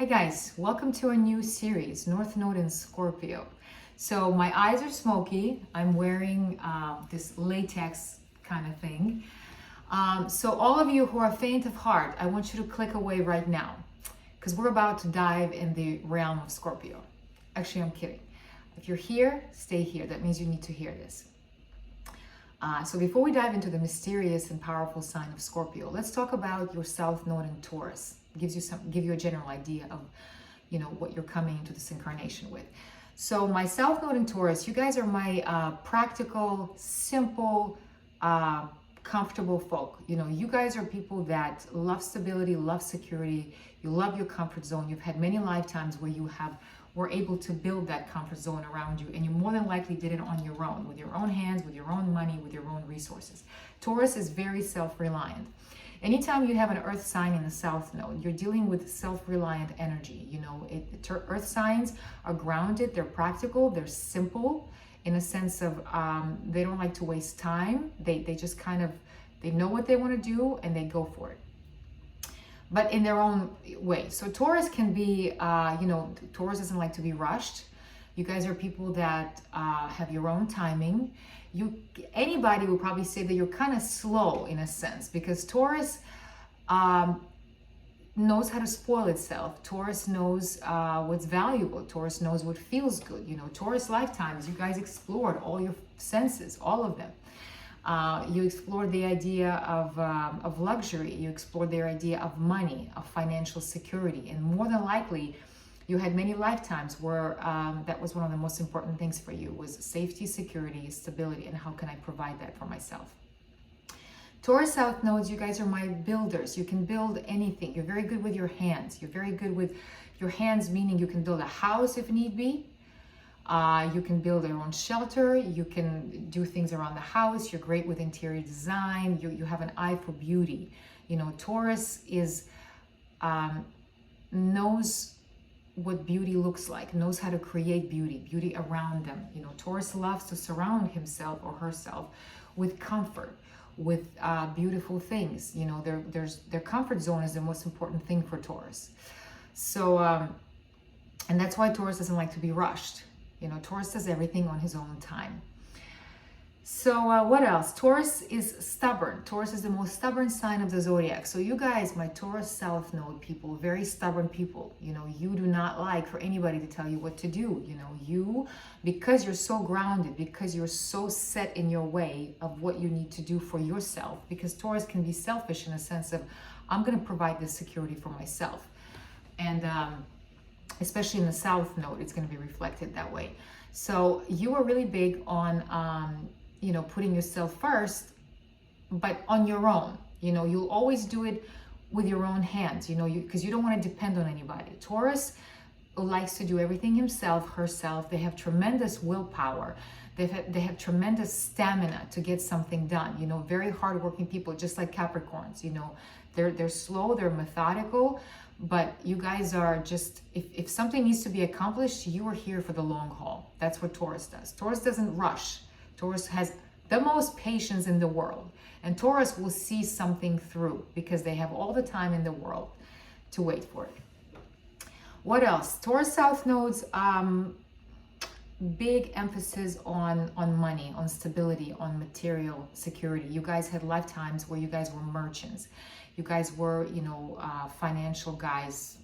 Hi guys, welcome to a new series, North Node in Scorpio. So my eyes are smoky. I'm wearing this latex kind of thing. So all of you who are faint of heart, I want you to click away right now because we're about to dive in the realm of Scorpio. Actually, I'm kidding. If you're here, stay here. That means you need to hear this. So before we dive into the mysterious and powerful sign of Scorpio, let's talk about your South Node in Taurus. Give you a general idea of, what you're coming into this incarnation with. So my South Node in Taurus, you guys are my practical, simple, comfortable folk. You guys are people that love stability, love security. You love your comfort zone. You've had many lifetimes where you were able to build that comfort zone around you, and you more than likely did it on your own, with your own hands, with your own money, with your own resources. Taurus is very self-reliant. Anytime you have an earth sign in the South Node, you're dealing with self-reliant energy. Earth signs are grounded, they're practical, they're simple in a sense of they don't like to waste time. They just they know what they want to do and they go for it, but in their own way. So Taurus can be, Taurus doesn't like to be rushed. You guys are people that have your own timing. Anybody will probably say that you're kind of slow in a sense, because Taurus knows how to spoil itself. Taurus knows what's valuable. Taurus knows what feels good. Taurus lifetimes, you guys explored all your senses, all of them. You explored the idea of luxury. You explored their idea of money, of financial security, and more than likely, you had many lifetimes where that was one of the most important things for you, was safety, security, stability, and how can I provide that for myself. Taurus South Nodes, you guys are my builders. You can build anything. You're very good with your hands. You're very good with your hands, meaning you can build a house if need be. You can build your own shelter. You can do things around the house. You're great with interior design. You have an eye for beauty. Taurus knows what beauty looks like, knows how to create beauty around them. Taurus loves to surround himself or herself with comfort, with beautiful things. Their comfort zone is the most important thing for Taurus. So, and that's why Taurus doesn't like to be rushed. Taurus does everything on his own time. So what else? Taurus is stubborn. Taurus is the most stubborn sign of the zodiac. So you guys, my Taurus South Node people, very stubborn people. You do not like for anybody to tell you what to do. Because you're so grounded, because you're so set in your way of what you need to do for yourself, because Taurus can be selfish in a sense of, I'm going to provide this security for myself. And especially in the South Node, it's going to be reflected that way. So you are really big on, putting yourself first, but on your own. You'll always do it with your own hands, because you don't want to depend on anybody. Taurus likes to do everything himself, herself. They have tremendous willpower. They have tremendous stamina to get something done. Very hardworking people, just like Capricorns. They're slow, they're methodical, but you guys are just, if something needs to be accomplished, you are here for the long haul. That's what Taurus does. Taurus doesn't rush. Taurus has the most patience in the world, and Taurus will see something through because they have all the time in the world to wait for it. What else? Taurus South Nodes, big emphasis on money, on stability, on material security. You guys had lifetimes where you guys were merchants. You guys were, financial guys,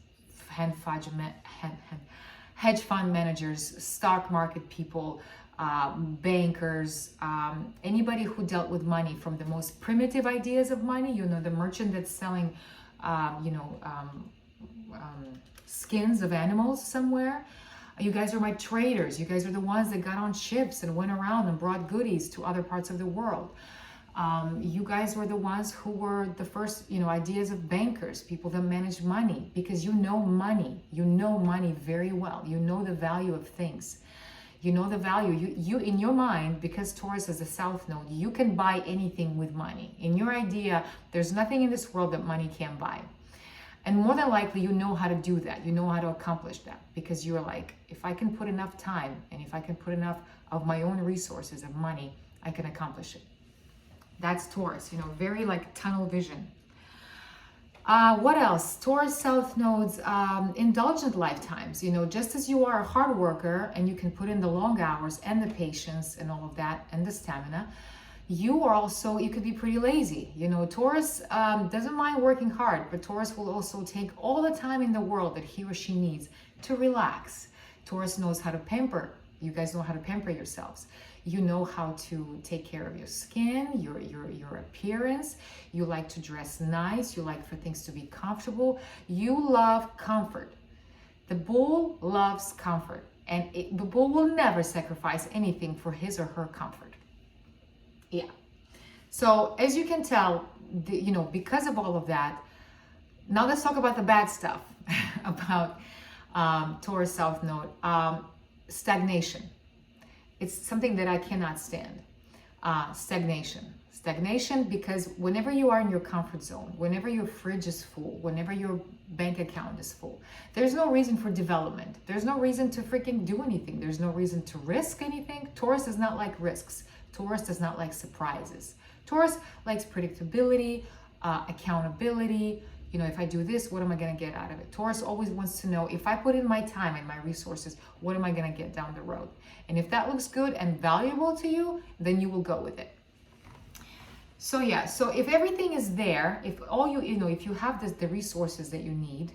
hedge fund managers, stock market people, bankers, anybody who dealt with money, from the most primitive ideas of money, the merchant that's selling, skins of animals somewhere. You guys are my traders. You guys are the ones that got on ships and went around and brought goodies to other parts of the world. You guys were the ones who were the first, ideas of bankers, people that manage money, because money. You know money very well. You know the value of things. You know the value. You in your mind, because Taurus is the South Node, you can buy anything with money. In your idea, there's nothing in this world that money can't buy. And more than likely, you know how to do that. You know how to accomplish that, because you're like, if I can put enough time and if I can put enough of my own resources of money, I can accomplish it. That's Taurus, very like tunnel vision. What else? Taurus South Nodes, indulgent lifetimes. You know, just as you are a hard worker and you can put in the long hours and the patience and all of that and the stamina, you are also, you could be pretty lazy. You know, Taurus doesn't mind working hard, but Taurus will also take all the time in the world that he or she needs to relax. Taurus knows how to pamper. You guys know how to pamper yourselves. You know how to take care of your skin, your appearance. You like to dress nice. You like for things to be comfortable. You love comfort. The bull loves comfort, and the bull will never sacrifice anything for his or her comfort. Yeah. So as you can tell, you know, because of all of that, now let's talk about the bad stuff about Taurus South Node. Stagnation. It's something that I cannot stand. Stagnation, because whenever you are in your comfort zone, whenever your fridge is full, whenever your bank account is full, there's no reason for development. There's no reason to freaking do anything. There's no reason to risk anything. Taurus does not like risks. Taurus does not like surprises. Taurus likes predictability, accountability. You know, if I do this, what am I going to get out of it? Taurus always wants to know, if I put in my time and my resources, what am I going to get down the road? And if that looks good and valuable to you, then you will go with it. So yeah, so if everything is there, if all you know, if you have the resources that you need,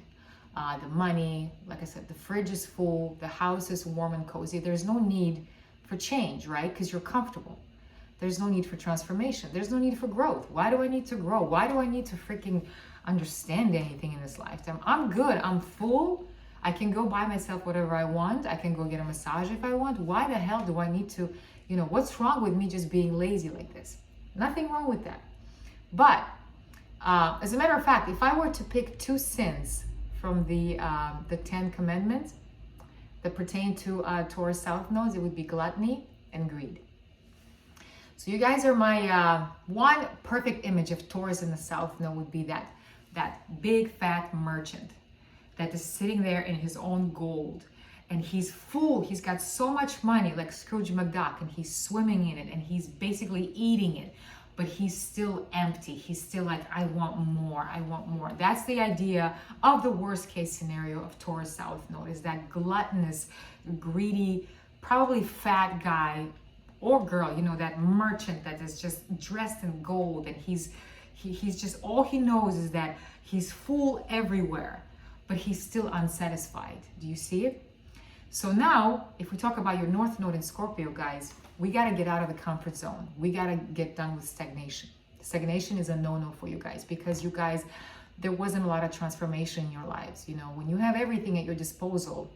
the money, like I said, the fridge is full, the house is warm and cozy, there's no need for change, right? Because you're comfortable. There's no need for transformation. There's no need for growth. Why do I need to grow? Why do I need to freaking understand anything in this lifetime? I'm good. I'm full. I can go buy myself whatever I want. I can go get a massage if I want. Why the hell do I need to, you know, what's wrong with me just being lazy like this? Nothing wrong with that. But as a matter of fact, if I were to pick 2 sins from the 10 commandments that pertain to Taurus South Nodes, it would be gluttony and greed. So you guys are my one perfect image of Taurus in the South Node would be that big fat merchant that is sitting there in his own gold, and he's full. He's got so much money, like Scrooge McDuck, and he's swimming in it, and he's basically eating it, but he's still empty. He's still like, I want more, I want more. That's the idea of the worst case scenario of Taurus South Node, is that gluttonous, greedy, probably fat guy or girl, you know, that merchant that is just dressed in gold, and he's just, all he knows is that he's full everywhere, but he's still unsatisfied. Do you see it? So now, if we talk about your North Node in Scorpio, guys, we got to get out of the comfort zone. We got to get done with stagnation. Stagnation is a no-no for you guys, because you guys, there wasn't a lot of transformation in your lives. You know, when you have everything at your disposal,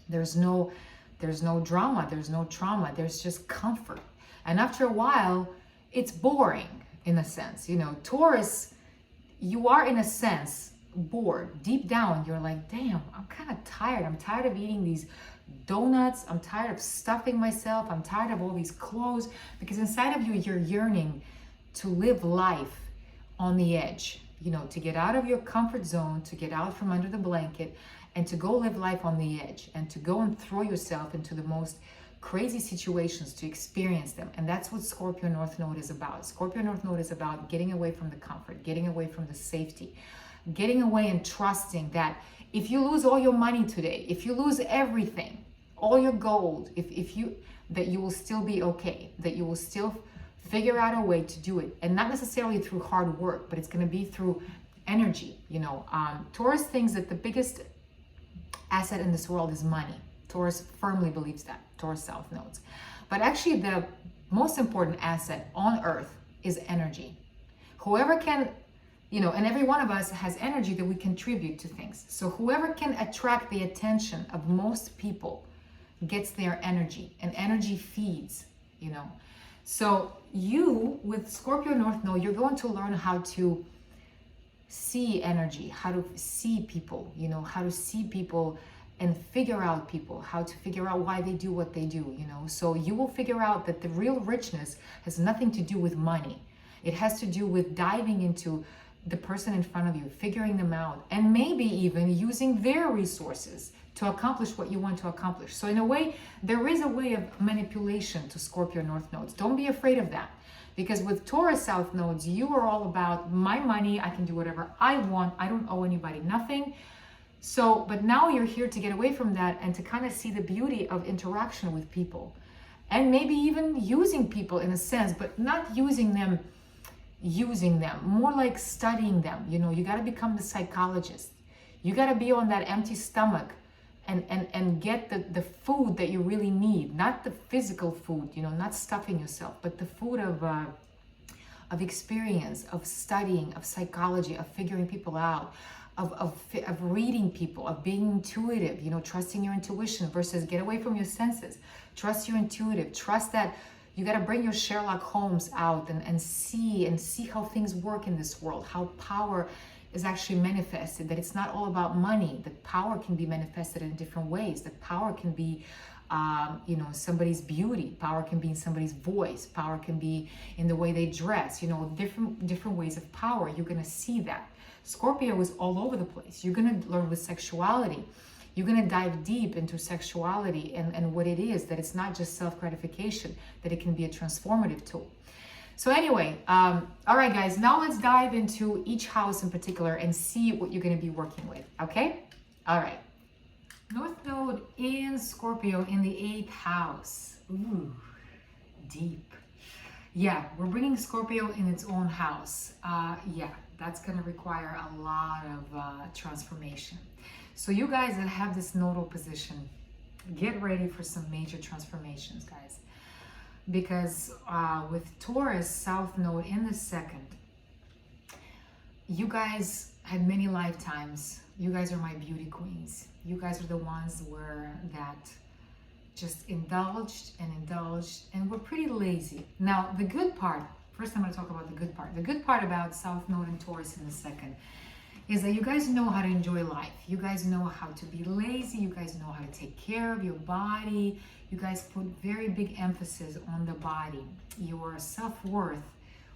there's no drama, there's no trauma, there's just comfort. And after a while, it's boring in a sense. You know, Taurus, you are in a sense bored. Deep down, you're like, damn, I'm kind of tired. I'm tired of eating these donuts. I'm tired of stuffing myself. I'm tired of all these clothes. Because inside of you, you're yearning to live life on the edge, you know, to get out of your comfort zone, to get out from under the blanket, and to go live life on the edge, and to go and throw yourself into the most crazy situations to experience them. And that's what Scorpio North Node is about. Scorpio North Node is about getting away from the comfort, getting away from the safety, getting away and trusting that if you lose all your money today, if you lose everything, all your gold, that you will still be okay, that you will still figure out a way to do it. And not necessarily through hard work, but it's going to be through energy. You know, Taurus thinks that the biggest asset in this world is money. Taurus firmly believes that, Taurus South Nodes. But actually the most important asset on earth is energy. Whoever can, you know, and every one of us has energy that we contribute to things. So whoever can attract the attention of most people gets their energy, and energy feeds, you know. So you, with Scorpio North Node, you're going to learn how to see energy, how to see people, you know, how to see people and figure out people, how to figure out why they do what they do, you know. So you will figure out that the real richness has nothing to do with money. It has to do with diving into the person in front of you, figuring them out, and maybe even using their resources to accomplish what you want to accomplish. So in a way, there is a way of manipulation to Scorpio North Nodes. Don't be afraid of that. Because with Taurus South nodes, you are all about my money. I can do whatever I want. I don't owe anybody nothing. So, but now you're here to get away from that and to kind of see the beauty of interaction with people. And maybe even using people in a sense, but not using them, more like studying them. You know, you got to become the psychologist. You got to be on that empty stomach and get the food that you really need, not the physical food, you know, not stuffing yourself, but the food of experience, of studying, of psychology, of figuring people out, of reading people, of being intuitive, you know, trusting your intuition versus get away from your senses. Trust your intuitive. Trust that you got to bring your Sherlock Holmes out and see how things work in this world, how power is actually manifested, that it's not all about money, that power can be manifested in different ways, that power can be you know, somebody's beauty, power can be in somebody's voice, power can be in the way they dress, you know, different ways of power. You're going to see that. Scorpio is all over the place. You're going to learn with sexuality. You're going to dive deep into sexuality and what it is, that it's not just self-gratification, that it can be a transformative tool. So anyway, all right, guys, now let's dive into each house in particular and see what you're going to be working with, okay? All right. North Node in Scorpio in the 8th house. Ooh, deep. Yeah, we're bringing Scorpio in its own house. Yeah, that's going to require a lot of transformation. So you guys that have this nodal position, get ready for some major transformations, guys. Because with Taurus South Node in the 2nd, you guys had many lifetimes. You guys are my beauty queens. You guys are the ones that just indulged and were pretty lazy. Now, the good part, first I'm going to talk about the good part. The good part about South Node and Taurus in the 2nd is that you guys know how to enjoy life. You guys know how to be lazy. You guys know how to take care of your body. You guys put very big emphasis on the body. Your self-worth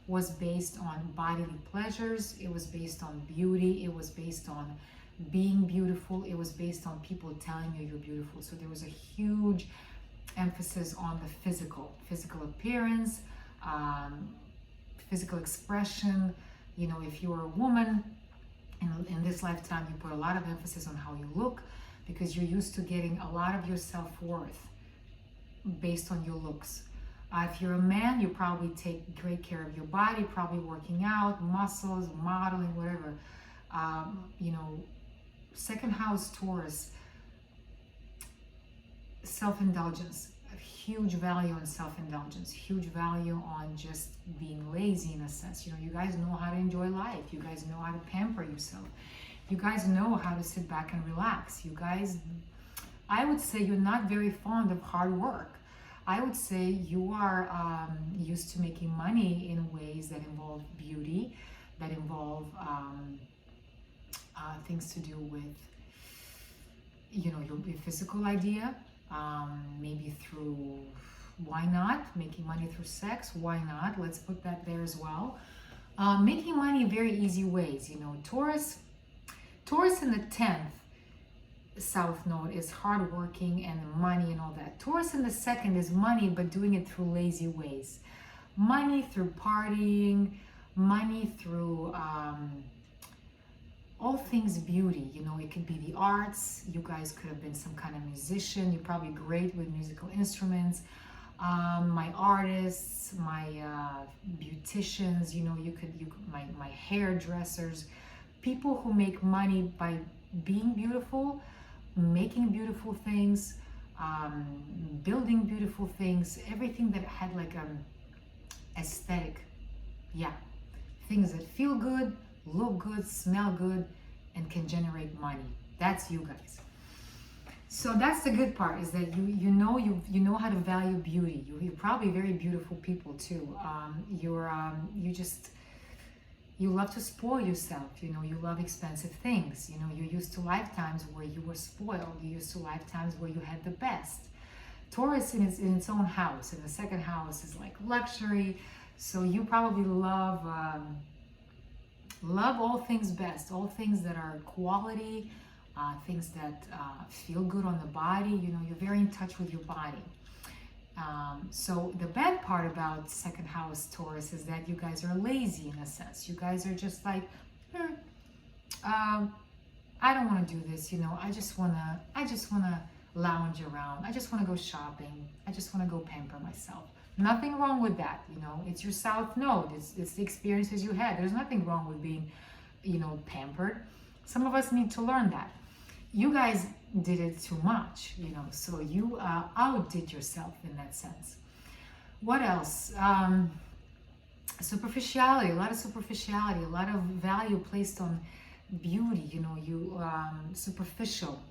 was based on bodily pleasures. It was based on beauty. It was based on being beautiful. It was based on people telling you you're beautiful. So there was a huge emphasis on the physical appearance, physical expression. You know, if you're a woman, in this lifetime, you put a lot of emphasis on how you look because you're used to getting a lot of your self-worth based on your looks. If you're a man, you probably take great care of your body, probably working out, muscles, modeling, whatever. You know, 2nd house Taurus, self-indulgence, a huge value on self-indulgence, huge value on just being lazy in a sense. You know, you guys know how to enjoy life. You guys know how to pamper yourself. You guys know how to sit back and relax. You guys, I would say you're not very fond of hard work. I would say you are used to making money in ways that involve beauty, that involve things to do with, you know, your physical idea, maybe through, why not, making money through sex, why not, let's put that there as well. Making money in very easy ways, you know, Taurus in the 10th South Node is hardworking and money and all that. Taurus in the 2nd is money, but doing it through lazy ways. Money through partying, money through all things beauty. You know, it could be the arts. You guys could have been some kind of musician. You're probably great with musical instruments. My artists, my beauticians, you know, my hairdressers, people who make money by being beautiful, making beautiful things, building beautiful things, everything that had like aesthetic, yeah, things that feel good, look good, smell good, and can generate money. That's you guys. So that's the good part, is that you know how to value beauty. You're probably very beautiful people too. You love to spoil yourself, you know, you love expensive things, you know, you're used to lifetimes where you were spoiled, you're used to lifetimes where you had the best. Taurus in its own house, in the 2nd house, is like luxury, so you probably love all things best, all things that are quality, things that feel good on the body, you know, you're very in touch with your body. So the bad part about second house Taurus is that you guys are lazy in a sense. You guys are just like, I don't want to do this. I just wanna lounge around. I just want to go shopping. I just want to go pamper myself. Nothing wrong with that. It's your South Node. It's the experiences you had. There's nothing wrong with being, pampered. Some of us need to learn that. You guys did it too much, so you outdid yourself in that sense. What else? Superficiality, a lot of superficiality, a lot of value placed on beauty, superficial,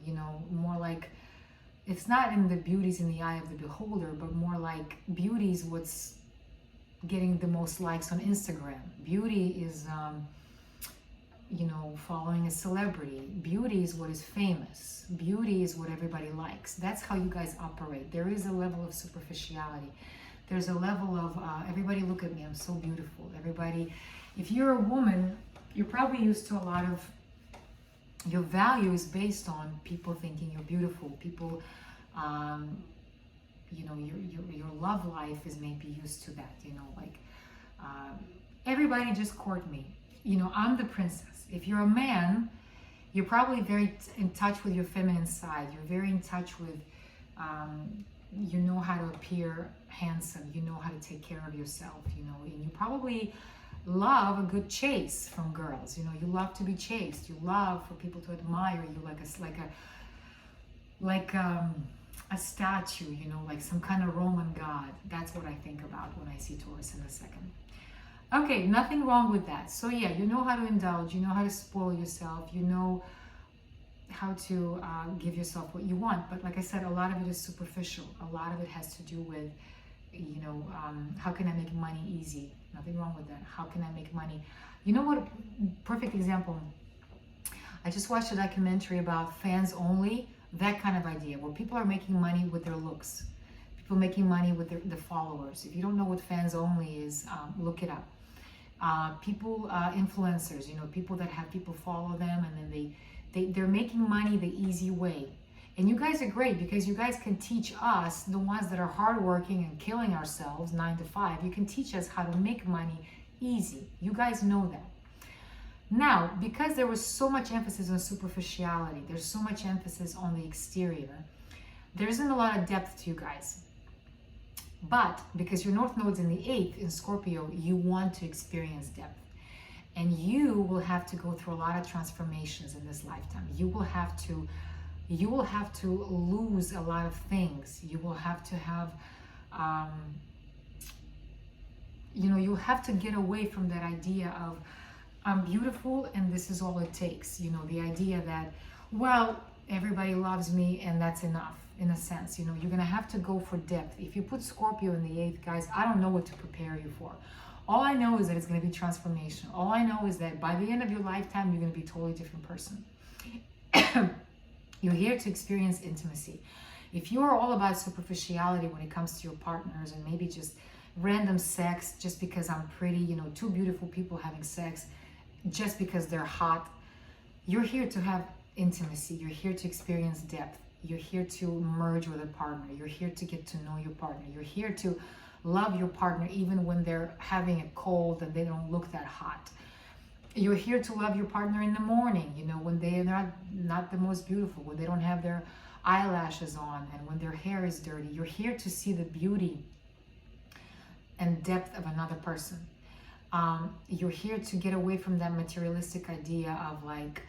more like, it's not in the beauty's in the eye of the beholder, but more like beauty is what's getting the most likes on Instagram. Beauty is, following a celebrity. Beauty is what is famous. Beauty is what everybody likes. That's how you guys operate. There is a level of superficiality. There's a level of, everybody look at me, I'm so beautiful. Everybody, if you're a woman, you're probably used to a lot of, your value is based on people thinking you're beautiful. People, your love life is maybe used to that, everybody just court me. I'm the princess. If you're a man, you're probably very in touch with your feminine side. You're very in touch with, you know how to appear handsome. You know how to take care of yourself, and you probably love a good chase from girls. You love to be chased. You love for people to admire you like a statue, like some kind of Roman god. That's what I think about when I see Taurus in a second. Okay, nothing wrong with that. So yeah, you know how to indulge, you know how to spoil yourself, you know how to give yourself what you want. But like I said, a lot of it is superficial. A lot of it has to do with, how can I make money easy? Nothing wrong with that. How can I make money? You know what? Perfect example. I just watched a documentary about fans only, that kind of idea, where people are making money with their looks. People making money with the followers. If you don't know what fans only is, look it up. People, influencers, people that have people follow them, and then they're making money the easy way. And you guys are great because you guys can teach us, the ones that are hardworking and killing ourselves 9 to 5, you can teach us how to make money easy. You guys know that. Now, because there was so much emphasis on superficiality, there's so much emphasis on the exterior, there isn't a lot of depth to you guys. But because your North Node's in the 8th in Scorpio, you want to experience depth. And you will have to go through a lot of transformations in this lifetime. You will have to lose a lot of things. You will have to have, you'll have to get away from that idea of, I'm beautiful and this is all it takes. The idea that, well, everybody loves me and that's enough. In a sense, you're going to have to go for depth. If you put Scorpio in the 8th, guys, I don't know what to prepare you for. All I know is that it's going to be transformation. All I know is that by the end of your lifetime, you're going to be a totally different person. You're here to experience intimacy. If you are all about superficiality when it comes to your partners and maybe just random sex just because I'm pretty, two beautiful people having sex just because they're hot, you're here to have intimacy. You're here to experience depth. You're here to merge with a partner. You're here to get to know your partner. You're here to love your partner even when they're having a cold and they don't look that hot. You're here to love your partner in the morning, when they're not the most beautiful, when they don't have their eyelashes on and when their hair is dirty. You're here to see the beauty and depth of another person. You're here to get away from that materialistic idea of like,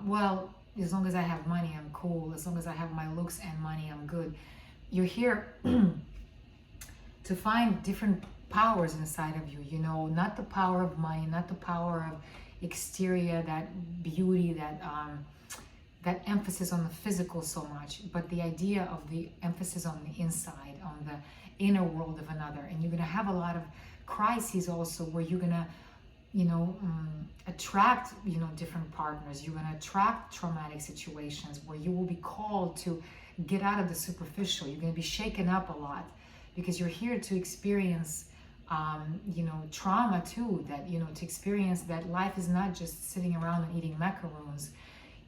well, as long as I have money, I'm cool. As long as I have my looks and money, I'm good. You're here to find different powers inside of you, not the power of money, not the power of exterior, that beauty, that emphasis on the physical so much, but the idea of the emphasis on the inside, on the inner world of another. And you're going to have a lot of crises also where you're going to attract, different partners. You're going to attract traumatic situations where you will be called to get out of the superficial. You're going to be shaken up a lot because you're here to experience, trauma too, that, to experience that life is not just sitting around and eating macaroons.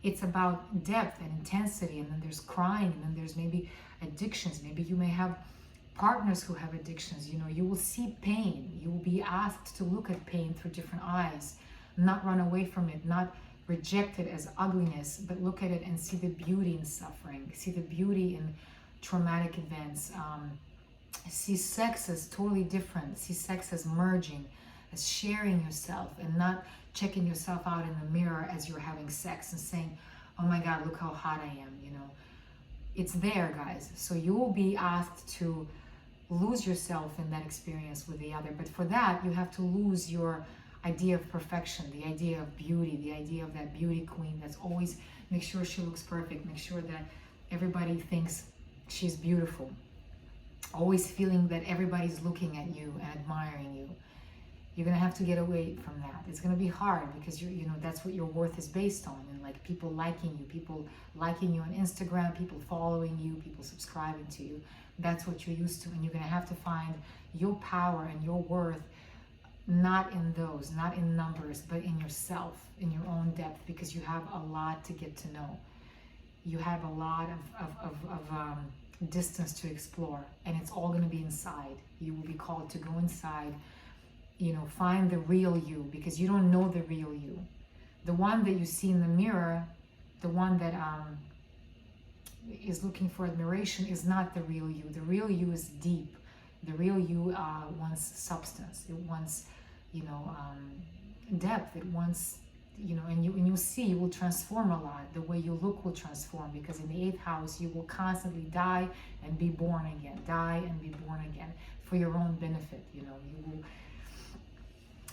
It's about depth and intensity, and then there's crying, and then there's maybe addictions. Maybe you may have Partners who have addictions, you know, you will see pain. You will be asked to look at pain through different eyes, not run away from it, not reject it as ugliness, but look at it and see the beauty in suffering, see the beauty in traumatic events. See sex as totally different, see sex as merging, as sharing yourself, and not checking yourself out in the mirror as you're having sex and saying, oh my God, look how hot I am, you know. It's there, guys. So you will be asked to lose yourself in that experience with the other. But for that, you have to lose your idea of perfection, the idea of beauty, the idea of that beauty queen that's always make sure she looks perfect, make sure that everybody thinks she's beautiful. Always feeling that everybody's looking at you and admiring you. You're gonna have to get away from that. It's gonna be hard because you know that's what your worth is based on, and like people liking you on Instagram, people following you, people subscribing to you. That's what you're used to, and you're gonna have to find your power and your worth not in those, not in numbers, but in yourself, in your own depth, because you have a lot to get to know. You have a lot of distance to explore, and it's all going to be inside. You will be called to go inside, you know, find the real you, because you don't know the real you. The one that you see in the mirror, the one that is looking for admiration, is not the real you. The real you is deep. The real you wants substance. It wants, you know, depth. It wants, you know, and you'll see, you will transform a lot. The way you look will transform, because in the 8th house, you will constantly die and be born again, die and be born again for your own benefit. You know, you will,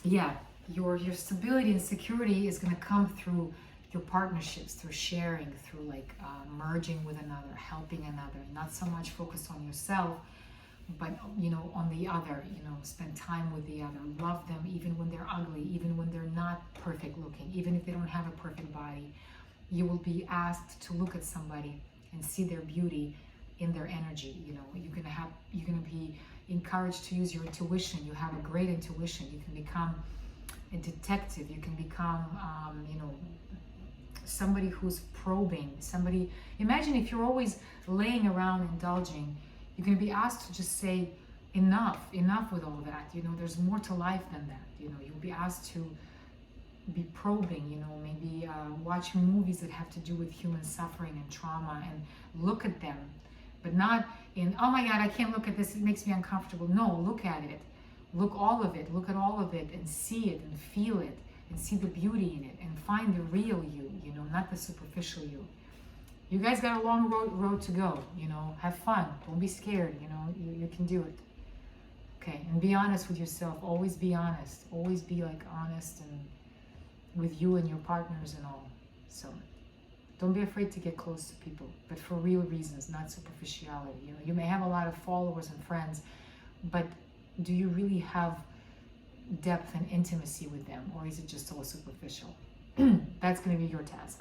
yeah, your stability and security is going to come through your partnerships, through sharing, through like merging with another, helping another, not so much focused on yourself, but you know, on the other. You know, spend time with the other, love them even when they're ugly, even when they're not perfect looking, even if they don't have a perfect body. You will be asked to look at somebody and see their beauty in their energy. You know, you're gonna be encouraged to use your intuition. You have a great intuition. You can become a detective. You can become you know, somebody who's probing, somebody. Imagine if you're always laying around indulging, you're going to be asked to just say enough with all that. You know, there's more to life than that. You know, you'll be asked to be probing, you know, maybe watch movies that have to do with human suffering and trauma and look at them, but not in, oh my God, I can't look at this, it makes me uncomfortable. No, look at it. Look all of it. Look at all of it and see it and feel it and see the beauty in it and find the real you know, not the superficial you. You guys got a long road to go, you know, have fun, don't be scared, you know, you can do it. Okay, and be honest with yourself, always be honest, always be like honest and with you and your partners and all. So don't be afraid to get close to people, but for real reasons, not superficiality. You know, you may have a lot of followers and friends, but do you really have depth and intimacy with them, or is it just all superficial? That's going to be your task.